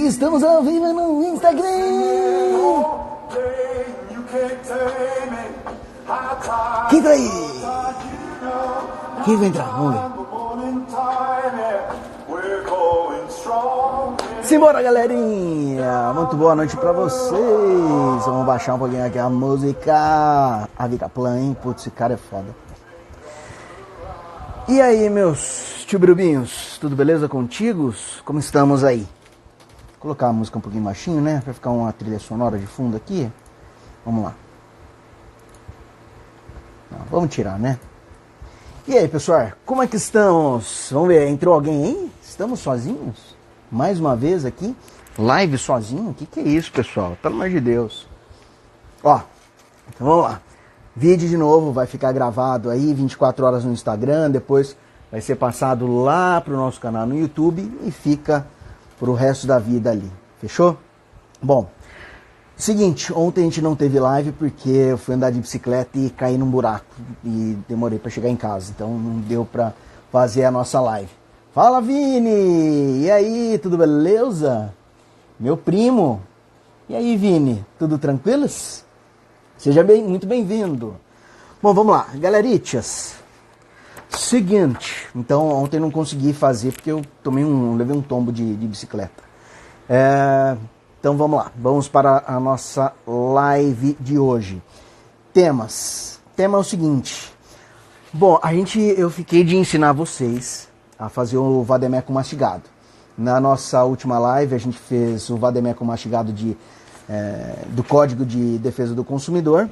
Estamos ao vivo no Instagram. Quem tá aí? Quem vai entrar? Vamos ver. Simbora, galerinha! Muito boa noite pra vocês. Vamos baixar um pouquinho aqui a música. A Vika Plan, hein? Putz, esse cara é foda. E aí, meus tio-birubinhos? Tudo beleza contigo? Como estamos aí? Vou colocar a música um pouquinho baixinho, né? Pra ficar uma trilha sonora de fundo aqui. Vamos lá. Não, vamos tirar, né? E aí, pessoal? Como é que estamos? Vamos ver, entrou alguém aí? Estamos sozinhos? Mais uma vez aqui, live sozinho? O que é isso, pessoal? Pelo amor de Deus. Ó, então vamos lá. Vídeo de novo, vai ficar gravado aí 24 horas no Instagram, depois vai ser passado lá pro nosso canal no YouTube e fica pro resto da vida ali. Fechou? Bom, seguinte, ontem a gente não teve live porque eu fui andar de bicicleta e caí num buraco e demorei para chegar em casa, então não deu para fazer a nossa live. Fala, Vini! E aí, tudo beleza? Meu primo. E aí, Vini? Tudo tranquilos? Seja muito bem-vindo. Bom, vamos lá. Galeritas. Seguinte. Então, ontem não consegui fazer porque eu levei um tombo de bicicleta. Então, vamos lá. Vamos para a nossa live de hoje. Temas. Tema é o seguinte. Bom, eu fiquei de ensinar vocês a fazer o vademécum mastigado. Na nossa última live a gente fez o vademécum mastigado do Código de Defesa do Consumidor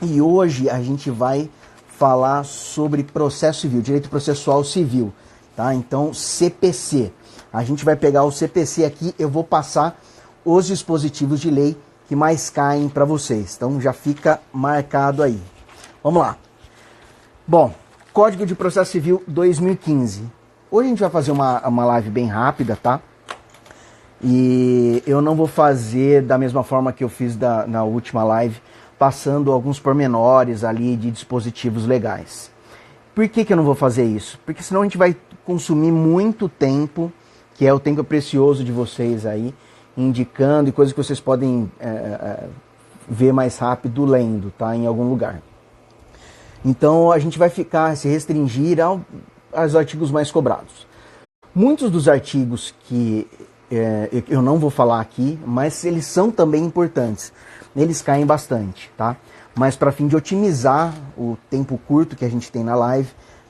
e hoje a gente vai falar sobre processo civil, direito processual civil, tá? Então CPC. A gente vai pegar o CPC aqui, eu vou passar os dispositivos de lei que mais caem para vocês. Então já fica marcado aí. Vamos lá. Bom, Código de Processo Civil 2015. Hoje a gente vai fazer uma live bem rápida, tá? E eu não vou fazer da mesma forma que eu fiz na última live, passando alguns pormenores ali de dispositivos legais. Por que eu não vou fazer isso? Porque senão a gente vai consumir muito tempo, que é o tempo precioso de vocês aí, indicando e coisas que vocês podem ver mais rápido lendo, tá? Em algum lugar. Então a gente vai se restringir aos artigos mais cobrados. Muitos dos artigos que eu não vou falar aqui, mas eles são também importantes. Eles caem bastante, tá? Mas para fim de otimizar o tempo curto que a gente tem na live,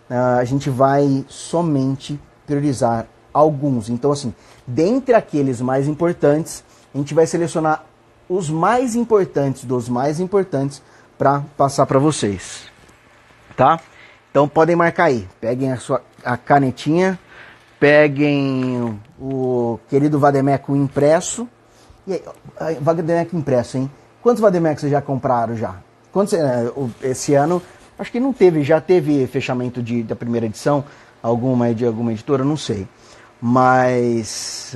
a gente vai somente priorizar alguns. Então assim, dentre aqueles mais importantes, a gente vai selecionar os mais importantes dos mais importantes para passar para vocês, tá? Então podem marcar aí, peguem a canetinha, peguem o querido vademécum impresso. E aí, vademécum impresso, hein? Quantos vademecums vocês já compraram já? Esse ano, acho que não teve, já teve fechamento da primeira edição, de alguma editora, não sei. Mas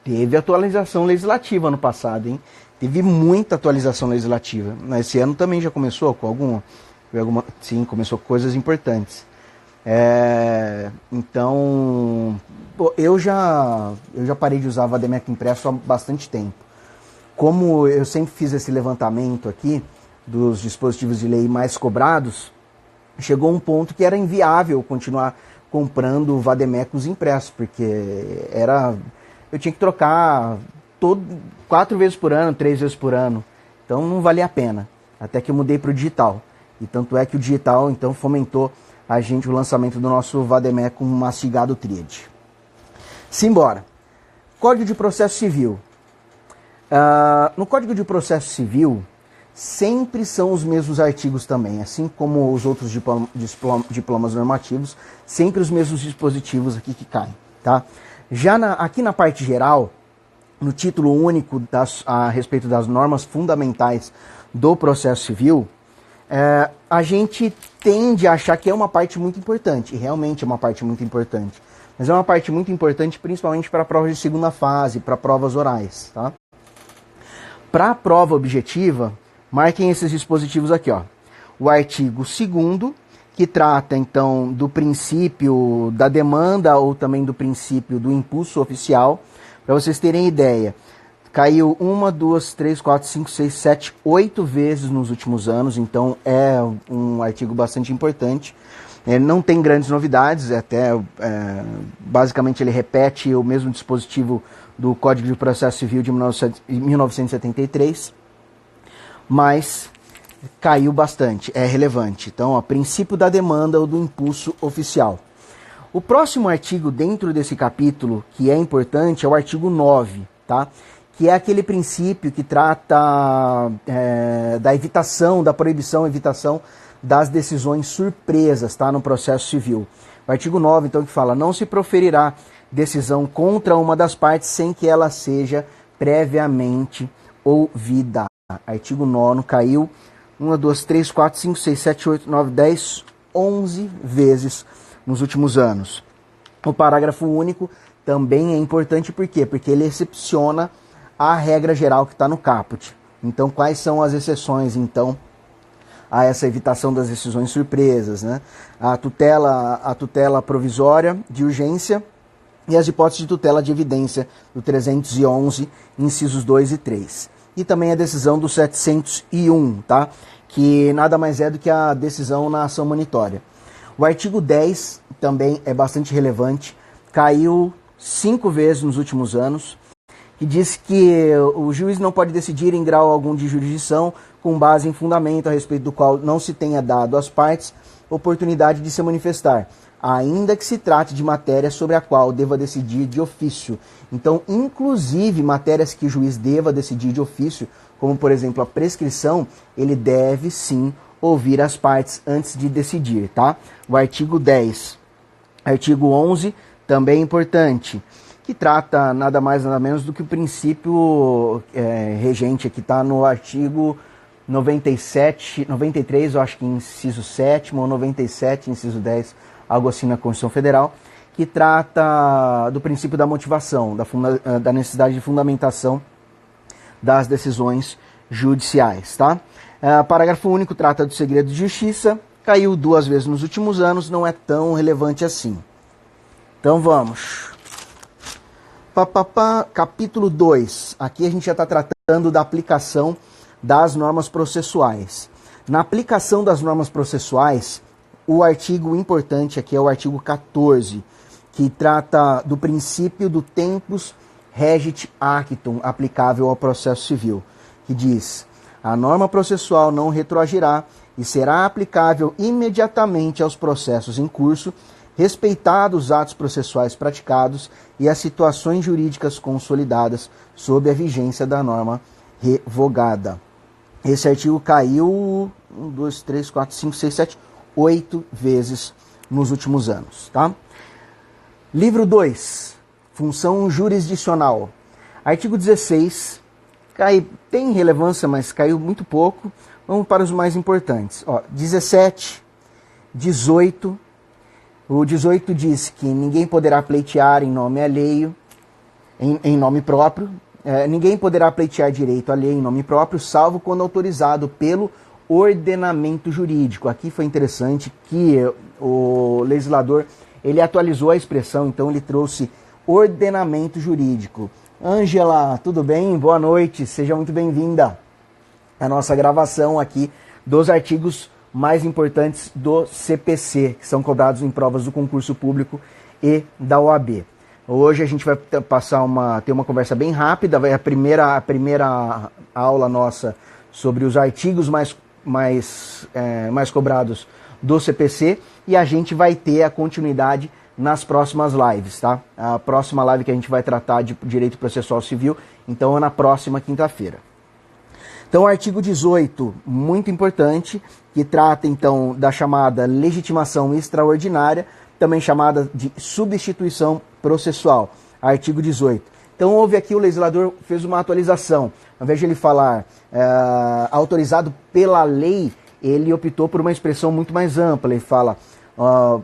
teve atualização legislativa ano passado, hein? Teve muita atualização legislativa. Esse ano também já começou com alguma? Sim, começou com coisas importantes. Então, eu já parei de usar vademécum impresso há bastante tempo. Como eu sempre fiz esse levantamento aqui dos dispositivos de lei mais cobrados, chegou um ponto que era inviável continuar comprando vademecums impressos, porque eu tinha que trocar 4 vezes por ano, 3 vezes por ano. Então não valia a pena, até que eu mudei para o digital. E tanto é que o digital, então, fomentou o lançamento do nosso vademécum mastigado Tríade. Simbora. Código de Processo Civil. No Código de Processo Civil, sempre são os mesmos artigos também, assim como os outros diplomas normativos, sempre os mesmos dispositivos aqui que caem, tá? Aqui na parte geral, no título único a respeito das normas fundamentais do processo civil, a gente tende a achar que é uma parte muito importante, e realmente é uma parte muito importante, mas é uma parte muito importante principalmente para provas de segunda fase, para provas orais, tá? Para a prova objetiva, marquem esses dispositivos aqui, ó. O artigo 2º, que trata então do princípio da demanda ou também do princípio do impulso oficial, Para vocês terem ideia, caiu 1, 2, 3, 4, 5, 6, 7, 8 vezes nos últimos anos, então é um artigo bastante importante. Não tem grandes novidades, basicamente ele repete o mesmo dispositivo do Código de Processo Civil de 1973, mas caiu bastante, é relevante. Então, princípio da demanda ou do impulso oficial. O próximo artigo dentro desse capítulo, que é importante, é o artigo 9, tá? Que é aquele princípio que trata da evitação, da proibição, evitação das decisões surpresas, tá? No processo civil. O artigo 9, então, que fala: não se proferirá decisão contra uma das partes sem que ela seja previamente ouvida. Artigo 9 caiu 1, 2, 3, 4, 5, 6, 7, 8, 9, 10, 11 vezes nos últimos anos. O parágrafo único também é importante, por quê? Porque ele excepciona a regra geral que está no caput. Então, quais são as exceções, então, a essa evitação das decisões surpresas, né? A tutela provisória de urgência e as hipóteses de tutela de evidência do 311, incisos 2 e 3. E também a decisão do 701, tá? Que nada mais é do que a decisão na ação monitória. O artigo 10 também é bastante relevante, caiu 5 vezes nos últimos anos, que diz que o juiz não pode decidir em grau algum de jurisdição com base em fundamento a respeito do qual não se tenha dado às partes oportunidade de se manifestar, ainda que se trate de matéria sobre a qual deva decidir de ofício. Então, inclusive, matérias que o juiz deva decidir de ofício, como, por exemplo, a prescrição, ele deve, sim, ouvir as partes antes de decidir, tá? O artigo 10. Artigo 11, também importante, que trata nada mais, nada menos do que o princípio regente, que está no artigo 97, 93, eu acho que inciso 7º, ou 97, inciso 10, algo assim na Constituição Federal, que trata do princípio da motivação, da necessidade de fundamentação das decisões judiciais, tá? Parágrafo único trata do segredo de justiça, caiu 2 vezes nos últimos anos, não é tão relevante assim. Então vamos. Capítulo 2. Aqui a gente já está tratando da aplicação das normas processuais. Na aplicação das normas processuais, o artigo importante aqui é o artigo 14, que trata do princípio do tempus regit actum aplicável ao processo civil, que diz: a norma processual não retroagirá e será aplicável imediatamente aos processos em curso, respeitados os atos processuais praticados e as situações jurídicas consolidadas sob a vigência da norma revogada. Esse artigo caiu 1, 2, 3, 4, 5, 6, 7, 8 vezes nos últimos anos, tá? Livro 2, função jurisdicional. Artigo 16, tem relevância, mas caiu muito pouco. Vamos para os mais importantes. 17, 18. O 18 diz que ninguém poderá pleitear em nome alheio, em nome próprio. Ninguém poderá pleitear direito alheio em nome próprio, salvo quando autorizado pelo ordenamento jurídico. Aqui foi interessante que o legislador ele atualizou a expressão, então ele trouxe ordenamento jurídico. Ângela, tudo bem? Boa noite, seja muito bem-vinda à nossa gravação aqui dos artigos mais importantes do CPC, que são cobrados em provas do concurso público e da OAB. Hoje a gente vai ter uma conversa bem rápida, vai a primeira aula nossa sobre os artigos mais cobrados do CPC, e a gente vai ter a continuidade nas próximas lives, tá? A próxima live que a gente vai tratar de direito processual civil, então é na próxima quinta-feira. Então, o artigo 18, muito importante, que trata então da chamada legitimação extraordinária, também chamada de substituição processual. Artigo 18. Então, houve aqui, o legislador fez uma atualização. Ao invés de ele falar autorizado pela lei, ele optou por uma expressão muito mais ampla. Ele fala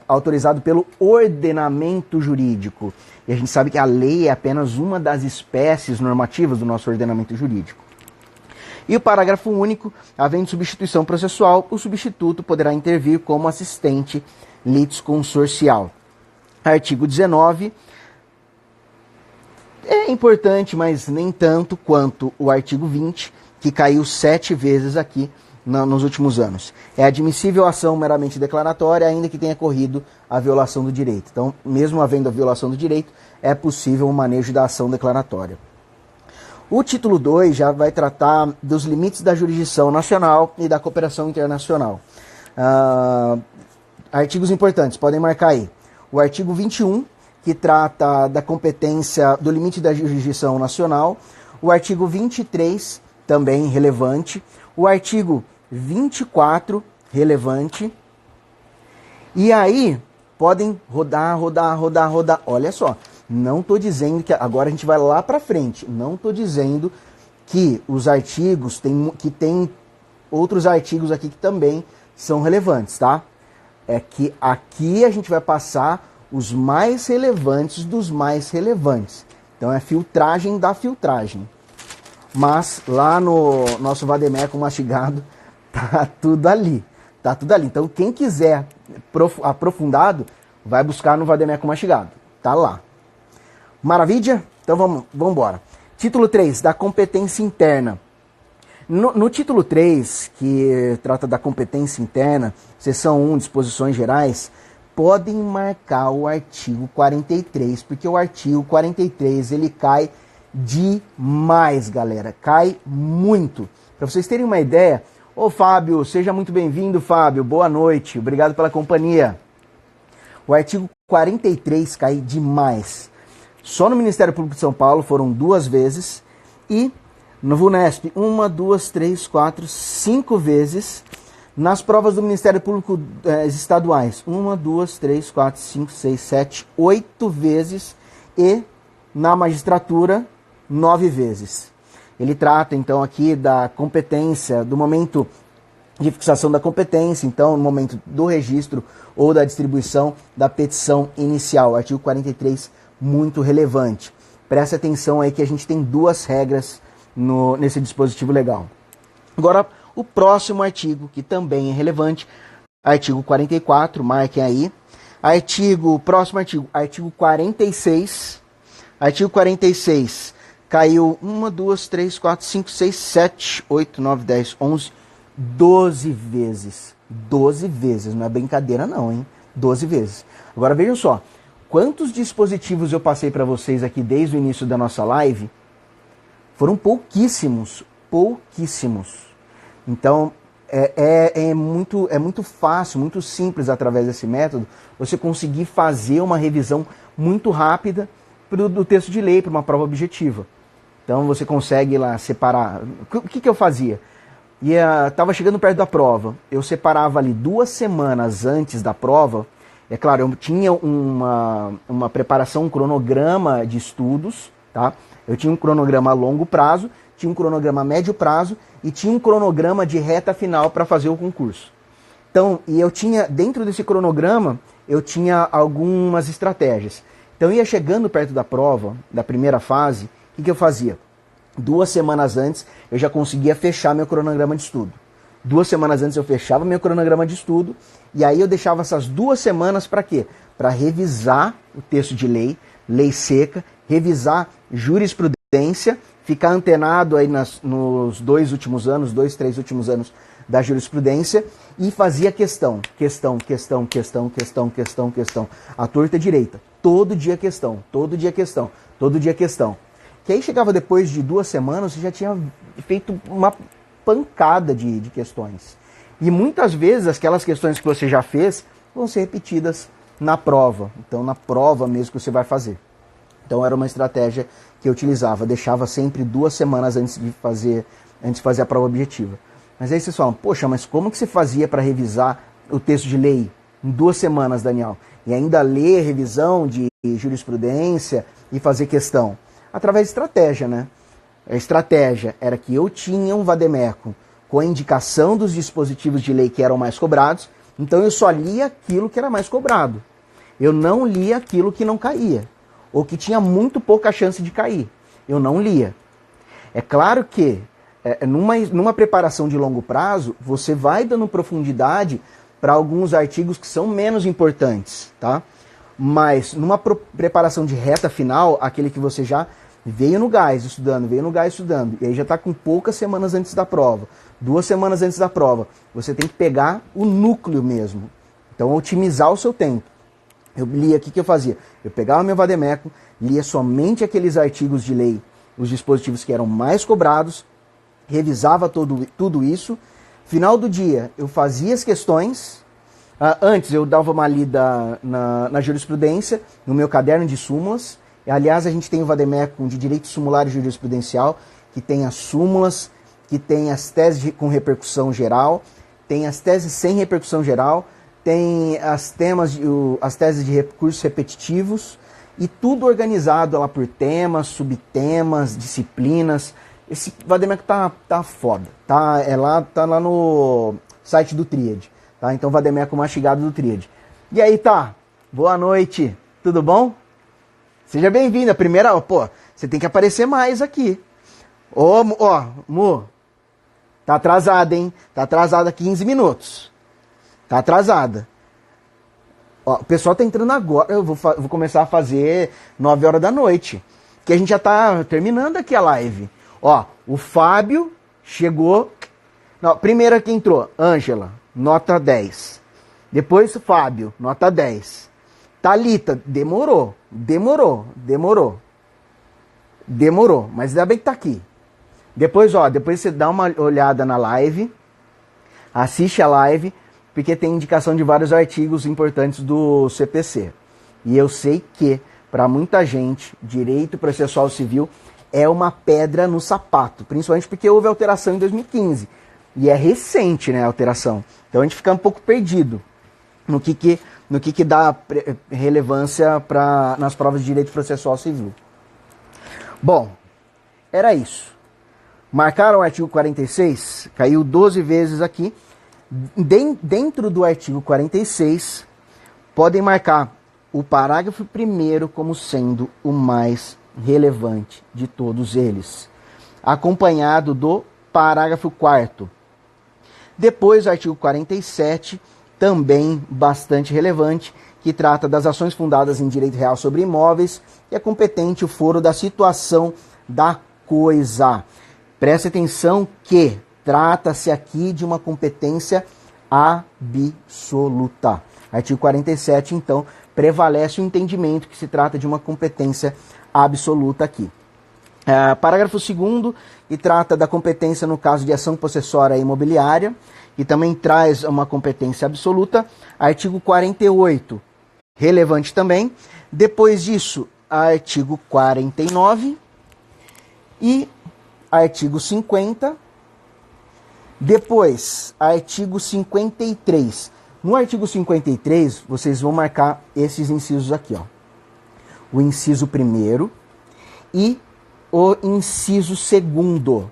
autorizado pelo ordenamento jurídico. E a gente sabe que a lei é apenas uma das espécies normativas do nosso ordenamento jurídico. E o parágrafo único: havendo substituição processual, o substituto poderá intervir como assistente litisconsorcial. Artigo 19. É importante, mas nem tanto quanto o artigo 20, que caiu 7 vezes aqui nos últimos anos. É admissível a ação meramente declaratória, ainda que tenha ocorrido a violação do direito. Então, mesmo havendo a violação do direito, é possível o manejo da ação declaratória. O título 2 já vai tratar dos limites da jurisdição nacional e da cooperação internacional. Artigos importantes, podem marcar aí. O artigo 21, que trata da competência do limite da jurisdição nacional. O artigo 23, também relevante. O artigo 24, relevante. E aí, podem rodar. Olha só, não estou dizendo que... Agora a gente vai lá para frente. Não estou dizendo que os artigos... tem outros artigos aqui que também são relevantes, tá? É que aqui a gente vai passar os mais relevantes dos mais relevantes. Então é filtragem da filtragem. Mas lá no nosso Vademécum mastigado tá tudo ali. Tá tudo ali. Então quem quiser aprofundado, vai buscar no Vademécum mastigado. Tá lá. Maravilha? Então vamos embora. Título 3, da competência interna. No título 3, que trata da competência interna, seção 1, disposições gerais, podem marcar o artigo 43, porque o artigo 43 ele cai demais, galera. Cai muito. Para vocês terem uma ideia, ô Fábio, seja muito bem-vindo, Fábio. Boa noite, obrigado pela companhia. O artigo 43 cai demais. Só no Ministério Público de São Paulo foram 2 vezes e no VUNESP 1, 2, 3, 4, 5 vezes. Nas provas do Ministério Público estaduais, 1, 2, 3, 4, 5, 6, 7, 8 vezes. E na magistratura, 9 vezes. Ele trata, então, aqui da competência, do momento de fixação da competência, então, no momento do registro ou da distribuição da petição inicial. Artigo 43, muito relevante. Preste atenção aí que a gente tem 2 regras nesse dispositivo legal. Agora, o próximo artigo, que também é relevante, artigo 44, marquem aí. Próximo artigo, artigo 46. Artigo 46 caiu 1, 2, 3, 4, 5, 6, 7, 8, 9, 10, 11, 12 vezes. 12 vezes, não é brincadeira não, hein? 12 vezes. Agora vejam só, quantos dispositivos eu passei para vocês aqui desde o início da nossa live? Foram pouquíssimos. Então, é muito fácil, muito simples através desse método, você conseguir fazer uma revisão muito rápida do texto de lei para uma prova objetiva. Então, você consegue lá separar. O que eu fazia? Estava chegando perto da prova, eu separava ali 2 semanas antes da prova. É claro, eu tinha uma preparação, um cronograma de estudos, tá? Eu tinha um cronograma a longo prazo, tinha um cronograma a médio prazo e tinha um cronograma de reta final para fazer o concurso. Então, e eu tinha, dentro desse cronograma, eu tinha algumas estratégias. Então, eu ia chegando perto da prova, da primeira fase, o que eu fazia? 2 semanas antes, eu já conseguia fechar meu cronograma de estudo. 2 semanas antes eu fechava meu cronograma de estudo e aí eu deixava essas 2 semanas para quê? Para revisar o texto de lei, lei seca, revisar jurisprudência, ficar antenado aí nos 2 últimos anos, 2, 3 últimos anos da jurisprudência e fazia questão. A torta direita. Todo dia questão. Que aí chegava depois de 2 semanas, você já tinha feito uma pancada de questões. E muitas vezes aquelas questões que você já fez vão ser repetidas na prova. Então, na prova mesmo que você vai fazer. Então, era uma estratégia que eu utilizava. Deixava sempre 2 semanas antes de fazer a prova objetiva. Mas aí vocês falam, poxa, mas como que você fazia para revisar o texto de lei em 2 semanas, Daniel? E ainda ler revisão de jurisprudência e fazer questão? Através de estratégia, né? A estratégia era que eu tinha um vademécum com a indicação dos dispositivos de lei que eram mais cobrados, então eu só lia aquilo que era mais cobrado. Eu não lia aquilo que não caía, ou que tinha muito pouca chance de cair. Eu não lia. É claro que numa preparação de longo prazo, você vai dando profundidade para alguns artigos que são menos importantes, tá? Mas numa preparação de reta final, aquele que você já veio no gás estudando, e aí já está com poucas semanas antes da prova, 2 semanas antes da prova, você tem que pegar o núcleo mesmo. Então, otimizar o seu tempo. Eu li aqui o que eu fazia. Eu pegava meu Vademécum, lia somente aqueles artigos de lei, os dispositivos que eram mais cobrados, revisava tudo isso. Final do dia, eu fazia as questões. Antes, eu dava uma lida na jurisprudência, no meu caderno de súmulas. Aliás, a gente tem o Vademécum de Direito Sumular e Jurisprudencial, que tem as súmulas, que tem as teses com repercussão geral, tem as teses sem repercussão geral, tem as teses de recursos repetitivos, e tudo organizado lá por temas, subtemas, disciplinas. Esse Vademécum tá foda, tá lá no site do Tríade, tá? Então, Vademécum mastigado do Tríade. E aí, tá? Boa noite, tudo bom? Seja bem-vinda. Primeira, pô, você tem que aparecer mais aqui. Ó, Mu, tá atrasada, hein? Tá atrasada 15 minutos. Tá atrasada. Ó, o pessoal tá entrando agora. Eu vou começar a fazer 9 horas da noite. Que a gente já tá terminando aqui a live. Ó, o Fábio chegou. Não, primeira que entrou, Ângela, nota 10. Depois o Fábio, nota 10. Thalita, demorou, mas ainda bem que tá aqui. Depois você dá uma olhada na live, assiste a live, porque tem indicação de vários artigos importantes do CPC. E eu sei que, para muita gente, direito processual civil é uma pedra no sapato, principalmente porque houve alteração em 2015. E é recente, né, a alteração. Então a gente fica um pouco perdido no que dá relevância nas provas de direito processual civil. Bom, era isso. Marcaram o artigo 46, caiu 12 vezes aqui. Dentro do artigo 46, podem marcar o parágrafo 1º como sendo o mais relevante de todos eles, acompanhado do parágrafo 4º. Depois, o artigo 47, também bastante relevante, que trata das ações fundadas em direito real sobre imóveis, e é competente o foro da situação da coisa. Preste atenção que trata-se aqui de uma competência absoluta. Artigo 47, então, prevalece o entendimento que se trata de uma competência absoluta aqui. Parágrafo 2º, e trata da competência no caso de ação possessória imobiliária, e também traz uma competência absoluta. Artigo 48, relevante também. Depois disso, artigo 49 e artigo 50. Depois, artigo 53. No artigo 53, vocês vão marcar esses incisos aqui, ó. O inciso 1º e o inciso 2º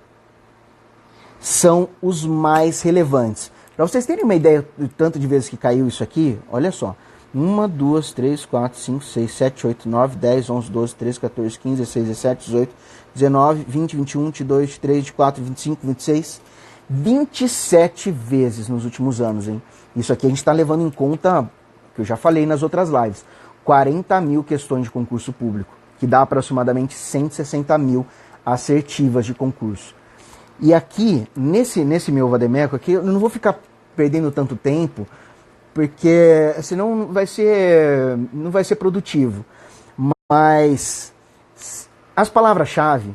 são os mais relevantes. Para vocês terem uma ideia do tanto de vezes que caiu isso aqui, olha só. 1, 2, 3, 4, 5, 6, 7, 8, 9, 10, 11, 12, 13, 14, 15, 16, 17, 18, 19, 20, 21, 22, 23, 24, 25, 26, 27 vezes nos últimos anos, hein? Isso aqui a gente está levando em conta, que eu já falei nas outras lives, 40 mil questões de concurso público, que dá aproximadamente 160 mil assertivas de concurso. E aqui, nesse meu Vademécum aqui, eu não vou ficar perdendo tanto tempo, porque senão não vai ser produtivo. Mas as palavras-chave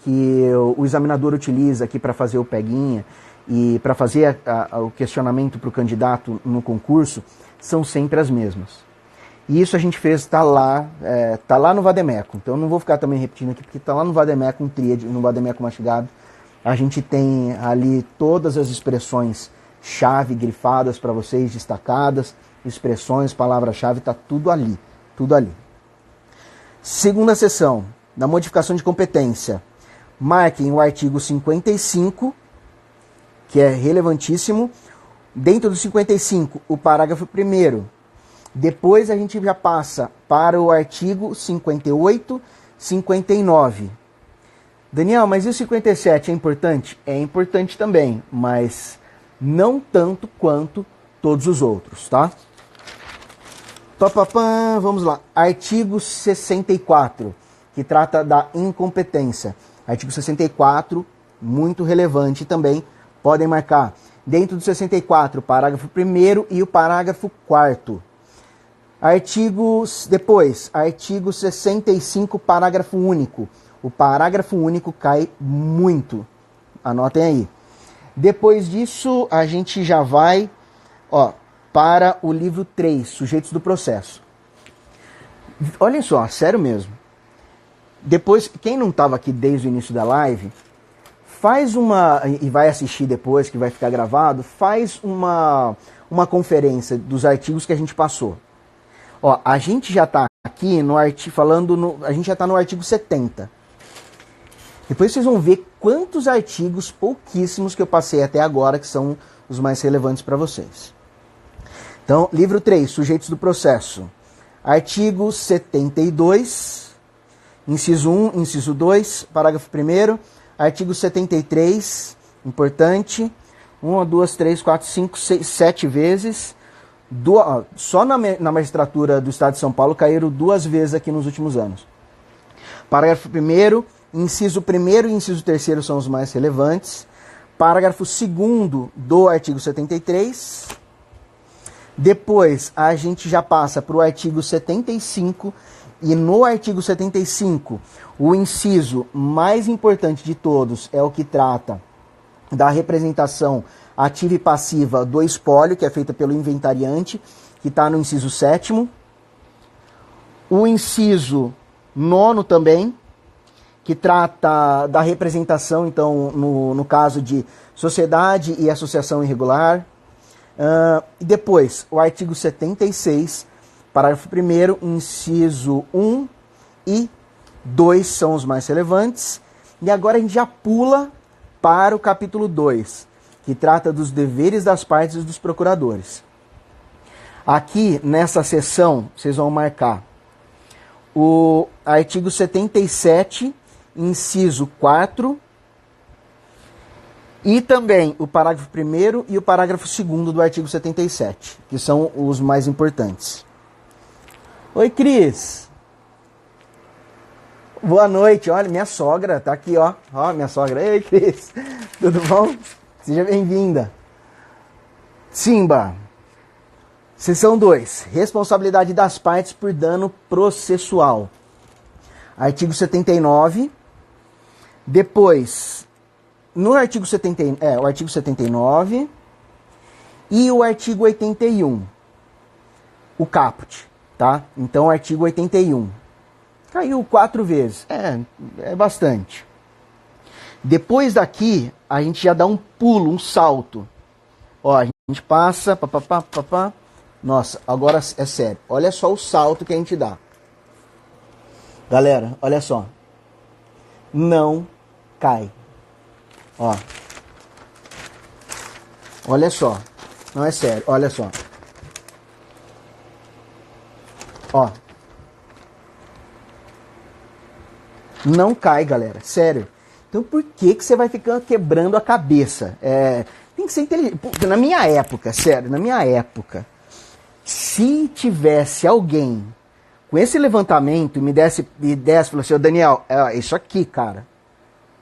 que o examinador utiliza aqui para fazer o peguinha e para fazer o questionamento para o candidato no concurso são sempre as mesmas. E isso a gente fez, tá lá no Vademécum. Então eu não vou ficar também repetindo aqui, porque tá lá no Vademécum Tríade, no Vademécum mastigado. A gente tem ali todas as expressões-chave grifadas para vocês, destacadas, expressões, palavra-chave, tá tudo ali, tudo ali. Segunda seção, da modificação de competência. Marquem o artigo 55, que é relevantíssimo. Dentro do 55, o parágrafo 1º. Depois a gente já passa para o artigo 58, 59. Daniel, mas e o 57 é importante? É importante também, mas não tanto quanto todos os outros, tá? Vamos lá. Artigo 64. que trata da incompetência. Artigo 64, muito relevante também, podem marcar. Dentro do 64, o parágrafo 1º e o parágrafo 4º. Artigo 65, parágrafo único. O parágrafo único cai muito. Anotem aí. Depois disso, a gente já vai para o livro 3, Sujeitos do Processo. Olhem só, sério mesmo. Depois, quem não estava aqui desde o início da live, faz uma, e vai assistir depois, que vai ficar gravado, faz uma conferência dos artigos que a gente passou. A gente já está aqui no artigo, a gente já está no artigo 70. Depois vocês vão ver quantos artigos, pouquíssimos, que eu passei até agora, que são os mais relevantes para vocês. Então, livro 3, Sujeitos do Processo. Artigo 72, inciso 1, inciso 2, parágrafo 1º. Artigo 73, importante, 1, 2, 3, 4, 5, 6, 7 vezes. Só na magistratura do Estado de São Paulo caíram 2 vezes aqui nos últimos anos. Parágrafo 1º, inciso 1º e inciso 3º são os mais relevantes. Parágrafo 2º do artigo 73. Depois a gente já passa para o artigo 75. E no artigo 75, o inciso mais importante de todos é o que trata da representação ativa e passiva do espólio, que é feita pelo inventariante, que está no inciso 7º. O inciso 9º também, que trata da representação, então, no caso de sociedade e associação irregular. E depois, o artigo 76, parágrafo 1º, inciso 1 e 2 são os mais relevantes. E agora a gente já pula para o capítulo 2, que trata dos deveres das partes e dos procuradores. Aqui, nessa seção, vocês vão marcar o artigo 77, inciso 4, e também o parágrafo 1º e o parágrafo 2º do artigo 77, que são os mais importantes. Oi, Cris. Boa noite. Olha, minha sogra tá aqui, ó. Ó, minha sogra. Ei, Cris. Tudo bom? Seja bem-vinda. Simba. Seção 2. Responsabilidade das partes por dano processual. Artigo 79. Depois, no artigo o artigo 79 e o artigo 81. O caput, tá? Então, artigo 81. Caiu 4 vezes. É bastante. Depois daqui, a gente já dá um pulo, um salto. Ó, a gente passa, papapá. Nossa, agora é sério. Olha só o salto que a gente dá. Galera, olha só. Não cai. Ó. Olha só. Não é sério, olha só. Ó. Não cai, galera. Sério. Então por que você vai ficar quebrando a cabeça? Tem que ser inteligente. Porque na minha época, sério, na minha época, se tivesse alguém com esse levantamento e me desse falou assim, ô Daniel, isso aqui, cara.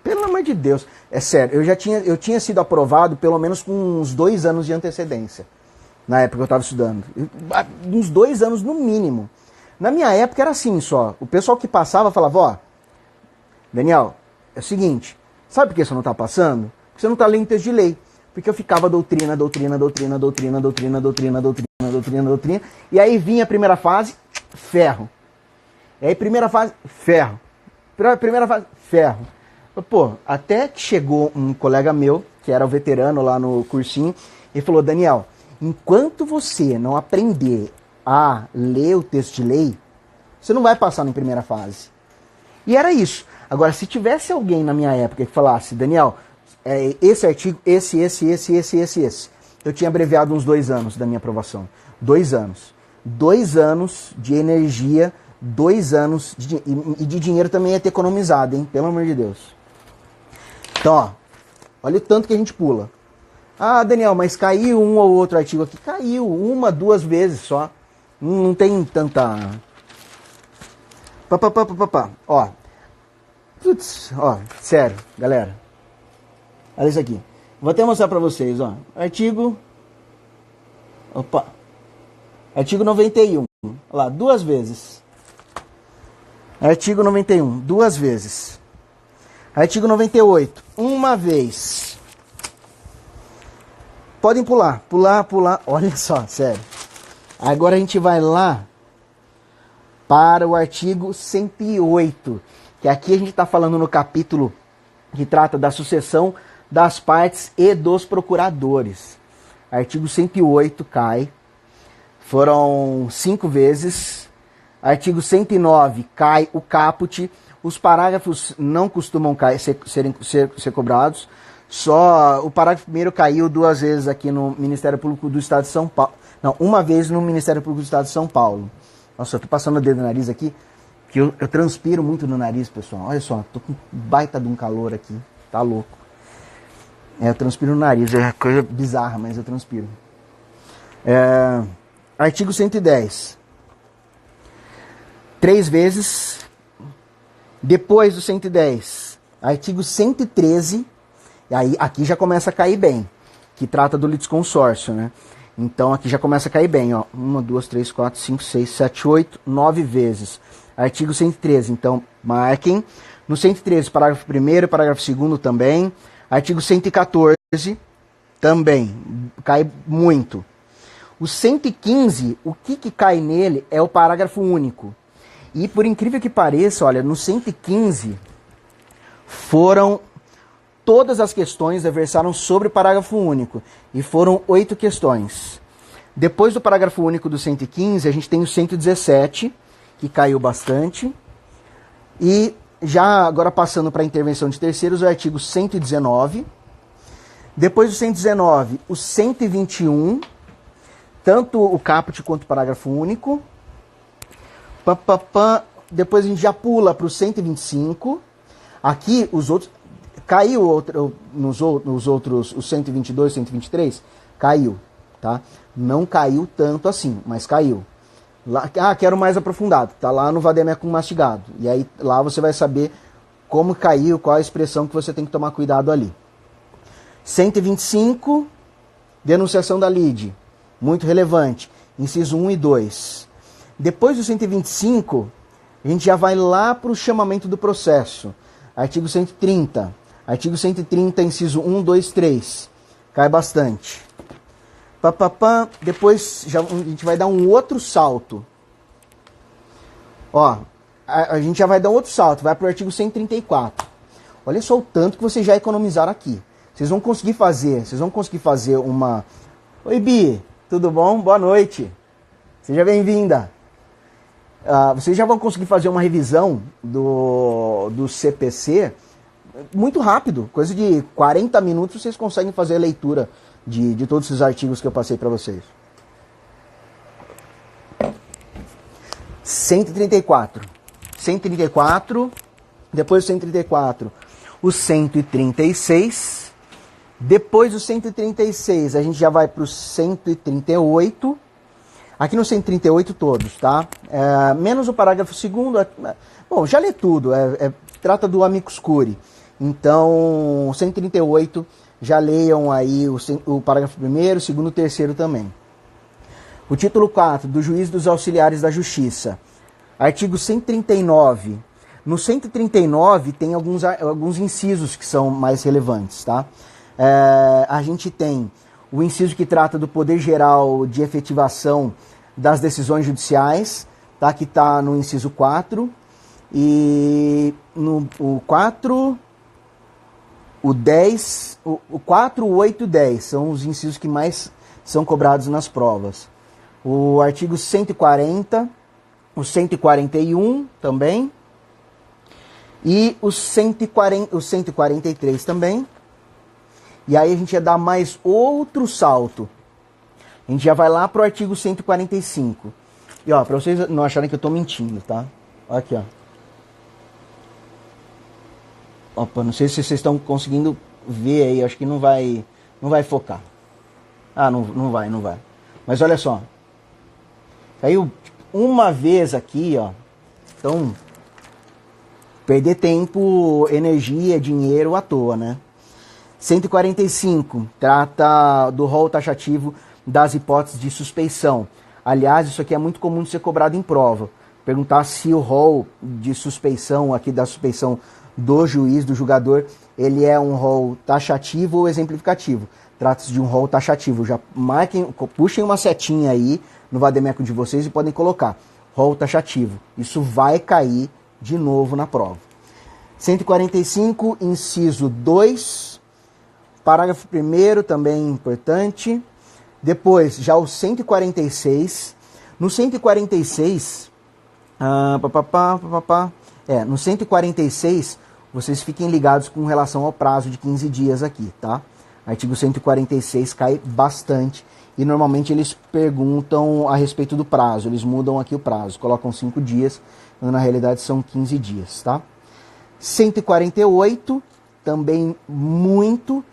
Pelo amor de Deus. É sério, eu tinha sido aprovado pelo menos com uns 2 anos de antecedência. Na época que eu estava estudando. Uns 2 anos no mínimo. Na minha época era assim só. O pessoal que passava falava, ó, Daniel, é o seguinte, sabe por que você não está passando? Porque você não está lendo texto de lei. Porque eu ficava doutrina. E aí vinha a primeira fase, ferro. E aí primeira fase, ferro. Primeira fase, ferro. Pô, até que chegou um colega meu, que era o veterano lá no cursinho, e falou, Daniel, enquanto você não aprender a ler o texto de lei, você não vai passar na primeira fase. E era isso. Agora, se tivesse alguém na minha época que falasse, Daniel, esse artigo, esse. Eu tinha abreviado uns 2 anos da minha aprovação. 2 anos. 2 anos de energia, 2 anos de dinheiro também ia ter economizado, hein? Pelo amor de Deus. Então, ó, olha o tanto que a gente pula. Ah, Daniel, mas caiu um ou outro artigo aqui. Caiu 1, 2 vezes só. Não tem tanta... Ó, Putz, ó, sério, galera. Olha isso aqui. Vou até mostrar pra vocês, ó. Artigo... Opa. Artigo 91. Olha lá, 2 vezes. Artigo 91, 2 vezes. Artigo 98, 1 vez. Podem pular, pular. Olha só, sério. Agora a gente vai lá para o artigo 108, que aqui a gente está falando no capítulo que trata da sucessão das partes e dos procuradores. Artigo 108 cai. Foram 5 vezes. Artigo 109 cai o caput. Os parágrafos não costumam ser cobrados. Só o parágrafo primeiro caiu 2 vezes aqui no Ministério Público do Estado de São Paulo. Não, 1 vez no Ministério Público do Estado de São Paulo. Nossa, eu tô passando o dedo no nariz aqui, que eu transpiro muito no nariz, pessoal. Olha só, tô com baita de um calor aqui. Tá louco. Eu transpiro no nariz, é coisa bizarra, mas eu transpiro. Artigo 110. 3 vezes. Depois do 110, artigo 113, e aí aqui já começa a cair bem, que trata do litisconsórcio, né? Então aqui já começa a cair bem, ó. 1, 2, 3, 4, 5, 6, 7, 8, 9 vezes. Artigo 113, então marquem. No 113, parágrafo 1º, parágrafo 2º também. Artigo 114, também, cai muito. O 115, o que cai nele é o parágrafo único. E por incrível que pareça, olha, no 115 foram todas as questões versaram sobre o parágrafo único. E foram 8 questões. Depois do parágrafo único do 115, a gente tem o 117, que caiu bastante. E já agora passando para a intervenção de terceiros, o artigo 119. Depois do 119, o 121, tanto o caput quanto o parágrafo único. Depois a gente já pula para o 125. Aqui os outros. Caiu nos outros, os 122, 123? Caiu, tá? Não caiu tanto assim, mas caiu. Lá, quero mais aprofundado. Tá lá no Vademecum mastigado. E aí lá você vai saber como caiu, qual a expressão que você tem que tomar cuidado ali. 125, denunciação da lide. Muito relevante. Inciso 1 e 2. Depois do 125, a gente já vai lá para o chamamento do processo. Artigo 130. Artigo 130, inciso 1, 2, 3. Cai bastante. Depois a gente vai dar um outro salto. Ó, a gente já vai dar outro salto. Vai para o artigo 134. Olha só o tanto que vocês já economizaram aqui. Vocês vão conseguir fazer uma... Oi, Bi, tudo bom? Boa noite. Seja bem-vinda. Vocês já vão conseguir fazer uma revisão do CPC muito rápido, coisa de 40 minutos vocês conseguem fazer a leitura de todos esses artigos que eu passei para vocês. 134, depois do 134, o 136, depois do 136 a gente já vai para o 138. Aqui no 138 todos, tá? Menos o parágrafo 2º. Bom, já lê tudo. Trata do amicus curiae. Então, 138, já leiam aí o parágrafo 1º, 2º, 3º também. O título 4, do juiz dos auxiliares da justiça. Artigo 139. No 139 tem alguns incisos que são mais relevantes, tá? A gente tem o inciso que trata do poder geral de efetivação das decisões judiciais, tá? Que está no inciso 4. E o 4, o 10, o 4, o 8 e o 10 são os incisos que mais são cobrados nas provas. O artigo 140, o 141 também, e o 143 também. E aí a gente ia dar mais outro salto. A gente já vai lá pro artigo 145. E ó, para vocês não acharem que eu tô mentindo, tá? Olha aqui, ó. Opa, não sei se vocês estão conseguindo ver aí, acho que não vai focar. Não vai. Mas olha só. Caiu uma vez aqui, ó. Então, perder tempo, energia, dinheiro à toa, né? 145, trata do rol taxativo das hipóteses de suspeição. Aliás, isso aqui é muito comum de ser cobrado em prova. Perguntar se o rol de suspeição, aqui da suspeição do juiz, do julgador, ele é um rol taxativo ou exemplificativo. Trata-se de um rol taxativo. Já marquem, puxem uma setinha aí no vademécum de vocês e podem colocar rol taxativo. Isso vai cair de novo na prova. 145, inciso 2, parágrafo 1º, também importante. Depois, já o 146. No 146, no 146, vocês fiquem ligados com relação ao prazo de 15 dias aqui, tá? Artigo 146 cai bastante e normalmente eles perguntam a respeito do prazo, eles mudam aqui o prazo, colocam 5 dias, quando na realidade são 15 dias, tá? 148, também muito,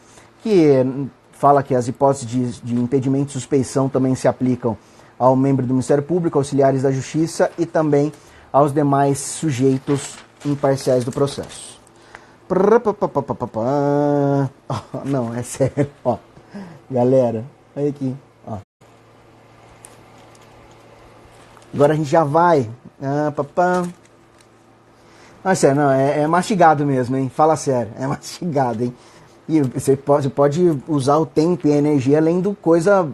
que fala que as hipóteses de impedimento e suspeição também se aplicam ao membro do Ministério Público, auxiliares da Justiça e também aos demais sujeitos imparciais do processo. Não, é sério, ó. Galera, olha aqui, ó. Agora a gente já vai. Não, é sério, não, é mastigado mesmo, hein? Fala sério, é mastigado, hein? E você pode usar o tempo e a energia além do coisa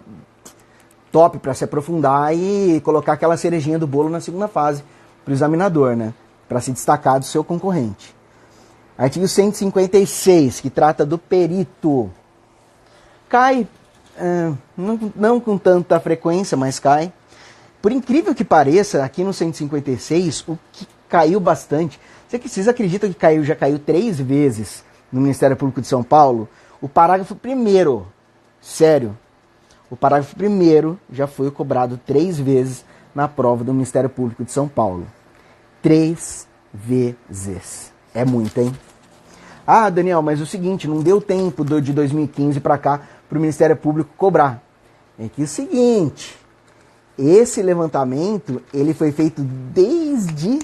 top para se aprofundar e colocar aquela cerejinha do bolo na segunda fase para o examinador, né? Para se destacar do seu concorrente. Artigo 156, que trata do perito. Cai, não com tanta frequência, mas cai. Por incrível que pareça, aqui no 156, o que caiu bastante, vocês acreditam que já caiu 3 vezes no Ministério Público de São Paulo? O parágrafo 1º, sério, o parágrafo 1º já foi cobrado 3 vezes na prova do Ministério Público de São Paulo. 3 vezes. É muito, hein? Ah, Daniel, mas o seguinte, não deu tempo de 2015 para cá para o Ministério Público cobrar. É que o seguinte, esse levantamento ele foi feito desde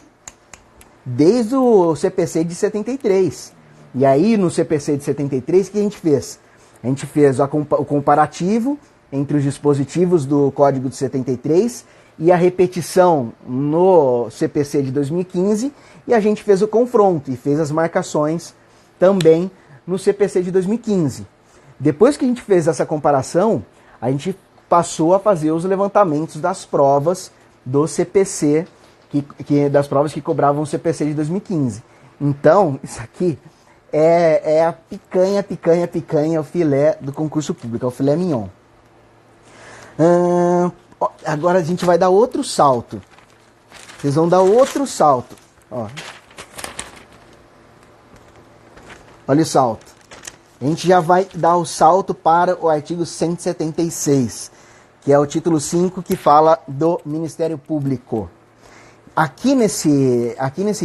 o CPC de 73. E aí, no CPC de 73, o que a gente fez? A gente fez o comparativo entre os dispositivos do Código de 73 e a repetição no CPC de 2015, e a gente fez o confronto e fez as marcações também no CPC de 2015. Depois que a gente fez essa comparação, a gente passou a fazer os levantamentos das provas do CPC, das provas que cobravam o CPC de 2015. Então, isso aqui é a picanha, o filé do concurso público, é o filé mignon. Agora a gente vai dar outro salto. Vocês vão dar outro salto. Ó. Olha o salto. A gente já vai dar o salto para o artigo 176, que é o título 5, que fala do Ministério Público. Aqui nesse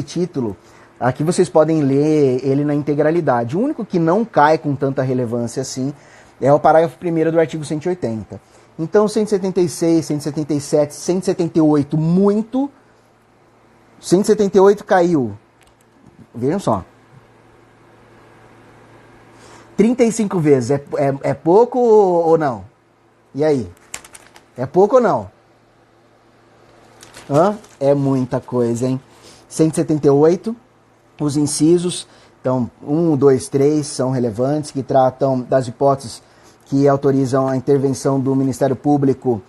título, aqui vocês podem ler ele na integralidade. O único que não cai com tanta relevância assim é o parágrafo 1º do artigo 180. Então, 176, 177, 178, muito. 178 caiu. Vejam só. 35 vezes. É pouco ou não? E aí? É pouco ou não? É muita coisa, hein? 178, os incisos. Então, 1, 2, 3 são relevantes, que tratam das hipóteses que autorizam a intervenção do Ministério Público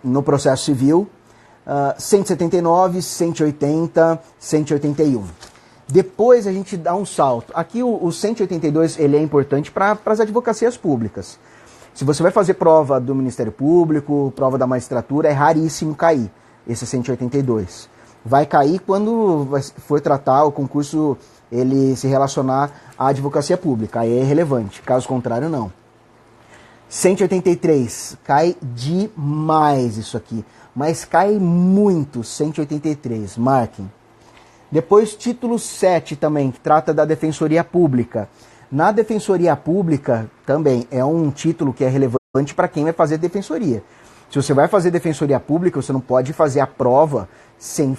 no processo civil. 179, 180, 181. Depois a gente dá um salto. Aqui o 182 ele é importante para as advocacias públicas. Se você vai fazer prova do Ministério Público, prova da magistratura, é raríssimo cair esse 182. Vai cair quando for tratar o concurso, ele se relacionar à advocacia pública. Aí é relevante, caso contrário não. 183, cai demais isso aqui, mas cai muito, 183, marquem. Depois, título 7 também, que trata da Defensoria Pública. Na Defensoria Pública, também, é um título que é relevante para quem vai fazer defensoria. Se você vai fazer Defensoria Pública, você não pode fazer a prova sem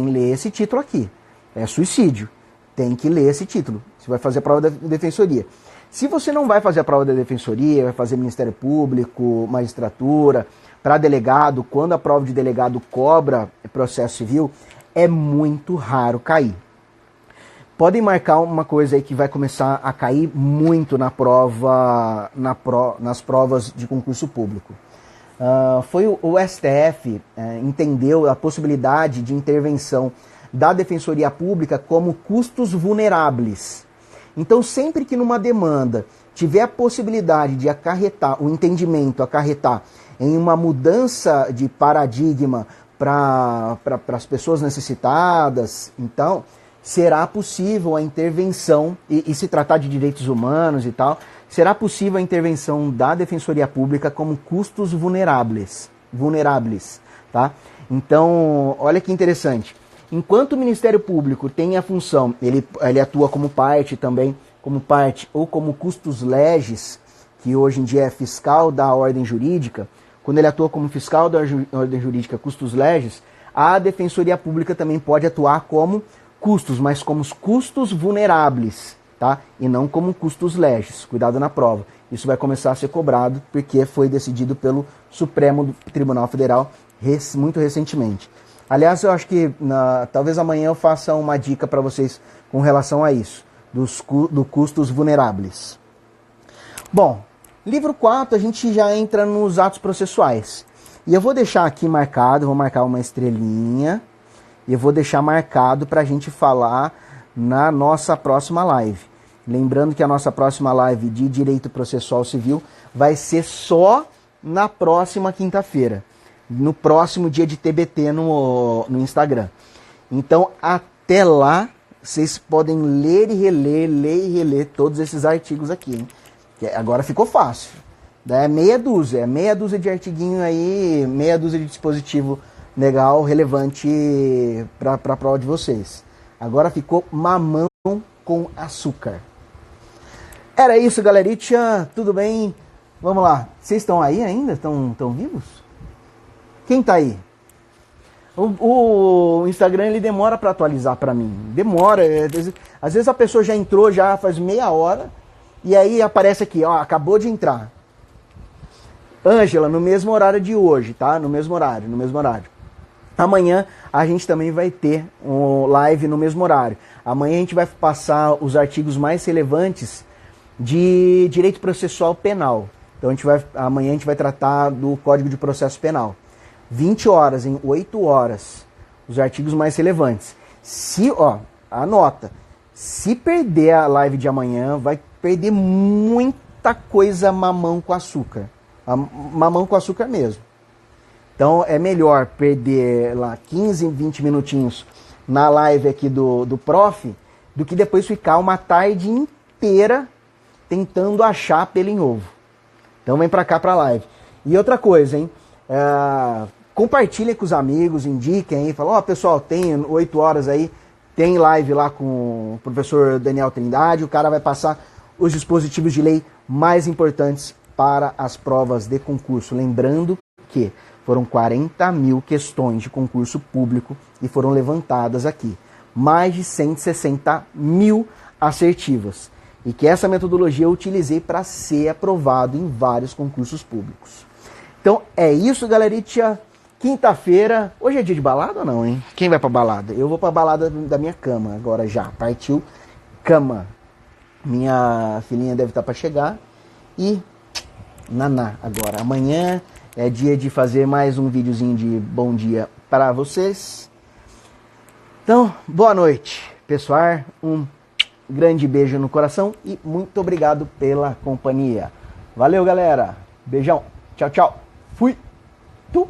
ler esse título aqui. É suicídio. Tem que ler esse título. Você vai fazer a prova da defensoria. Se você não vai fazer a prova da defensoria, vai fazer Ministério Público, magistratura, para delegado, quando a prova de delegado cobra processo civil, é muito raro cair. Podem marcar uma coisa aí que vai começar a cair muito na prova, nas provas de concurso público. Foi o STF entendeu a possibilidade de intervenção da Defensoria Pública como custos vulneráveis. Então, sempre que numa demanda tiver a possibilidade de acarretar, o entendimento acarretar em uma mudança de paradigma para as pessoas necessitadas, então será possível a intervenção, e se tratar de direitos humanos e tal, será possível a intervenção da Defensoria Pública como custos vulneráveis, tá? Então, olha que interessante. Enquanto o Ministério Público tem a função, ele atua como parte também, ou como custos legis, que hoje em dia é fiscal da ordem jurídica, quando ele atua como fiscal da ordem jurídica, custos legis, a Defensoria Pública também pode atuar como custos, mas como os custos vulneráveis, tá? E não como custos legis. Cuidado na prova. Isso vai começar a ser cobrado porque foi decidido pelo Supremo Tribunal Federal muito recentemente. Aliás, eu acho que talvez amanhã eu faça uma dica para vocês com relação a isso, do custos vulneráveis. Bom, livro 4 a gente já entra nos atos processuais. E eu vou deixar aqui marcado, vou marcar uma estrelinha, e eu vou deixar marcado para a gente falar na nossa próxima live. Lembrando que a nossa próxima live de Direito Processual Civil vai ser só na próxima quinta-feira, no próximo dia de TBT no Instagram. Então, até lá, vocês podem ler e reler todos esses artigos aqui, hein? Que agora ficou fácil. É meia dúzia de artiguinho aí, meia dúzia de dispositivo legal, relevante para a prova de vocês. Agora ficou mamão com açúcar. Era isso, galeritia. Tudo bem? Vamos lá. Vocês estão aí ainda? Estão vivos? Quem tá aí? O Instagram ele demora para atualizar para mim. Demora. Às vezes a pessoa já entrou já faz meia hora e aí aparece aqui, ó, acabou de entrar. Ângela, no mesmo horário de hoje, tá? No mesmo horário. Amanhã a gente também vai ter um live no mesmo horário. Amanhã a gente vai passar os artigos mais relevantes de direito processual penal. Então amanhã a gente vai tratar do Código de Processo Penal. 20 horas, em 8 horas, os artigos mais relevantes. Anota, se perder a live de amanhã, vai perder muita coisa mamão com açúcar. Mamão com açúcar mesmo. Então é melhor perder lá 15, 20 minutinhos na live aqui do prof, do que depois ficar uma tarde inteira tentando achar pelo em ovo. Então vem pra cá pra live. E outra coisa, hein? Compartilhem com os amigos, indiquem aí, falam, pessoal, tem 8 horas aí, tem live lá com o professor Daniel Trindade, o cara vai passar os dispositivos de lei mais importantes para as provas de concurso. Lembrando que foram 40 mil questões de concurso público e foram levantadas aqui. Mais de 160 mil assertivas. E que essa metodologia eu utilizei para ser aprovado em vários concursos públicos. Então é isso, galeritia. Quinta-feira. Hoje é dia de balada ou não, hein? Quem vai pra balada? Eu vou pra balada da minha cama agora já. Partiu cama. Minha filhinha deve estar para chegar. E naná agora. Amanhã é dia de fazer mais um videozinho de bom dia para vocês. Então, boa noite, pessoal. Um grande beijo no coração e muito obrigado pela companhia. Valeu, galera. Beijão. Tchau, tchau. Fui. Tu.